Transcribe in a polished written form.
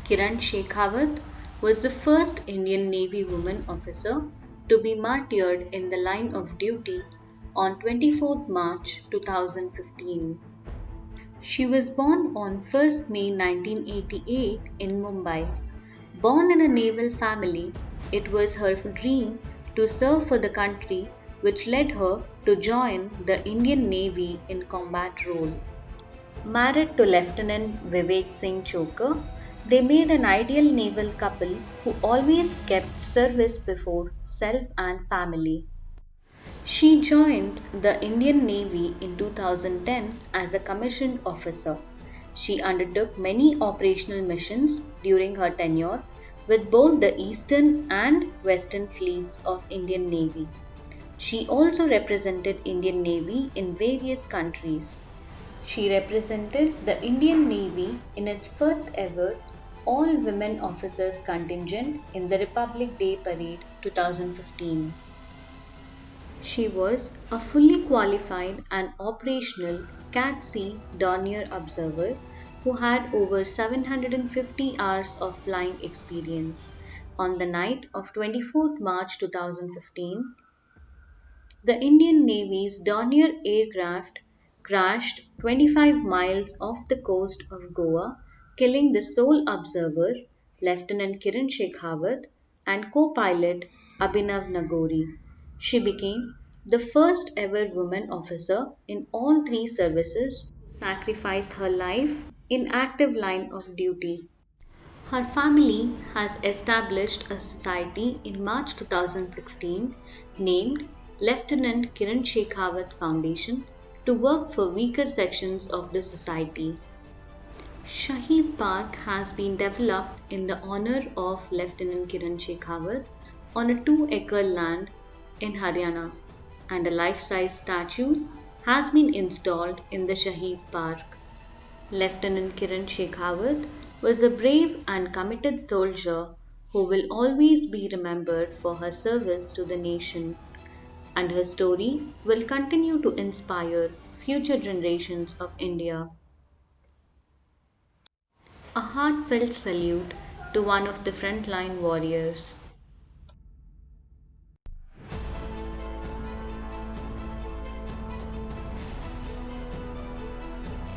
Kiran Shekhawat was the first Indian Navy woman officer to be martyred in the line of duty on 24th March 2015. She was born on 1st May 1988 in Mumbai. Born in a naval family, it was her dream to serve for the country, which led her to join the Indian Navy in combat role. Married to Lieutenant Vivek Singh Chokar, they made an ideal naval couple who always kept service before self and family. She joined the Indian Navy in 2010 as a commissioned officer. She undertook many operational missions during her tenure with both the Eastern and Western fleets of Indian Navy. She also represented Indian Navy in various countries. She represented the Indian Navy in its first ever all women officers contingent in the Republic Day Parade 2015. She was a fully qualified and operational Cat C Dornier observer who had over 750 hours of flying experience. On the night of 24th March 2015, the Indian Navy's Dornier aircraft crashed 25 miles off the coast of Goa, killing the sole observer, Lieutenant Kiran Shekhawat, and co pilot Abhinav Nagori. She became the first ever woman officer in all three services to sacrifice her life in active line of duty. Her family has established a society in March 2016 named Lieutenant Kiran Shekhawat Foundation to work for weaker sections of the society. Shaheed Park has been developed in the honor of Lieutenant Kiran Shekhawat on a 2-acre land in Haryana, and a life-size statue has been installed in the Shaheed Park. Lieutenant Kiran Shekhawat was a brave and committed soldier who will always be remembered for her service to the nation, and her story will continue to inspire future generations of India. A heartfelt salute to one of the frontline warriors.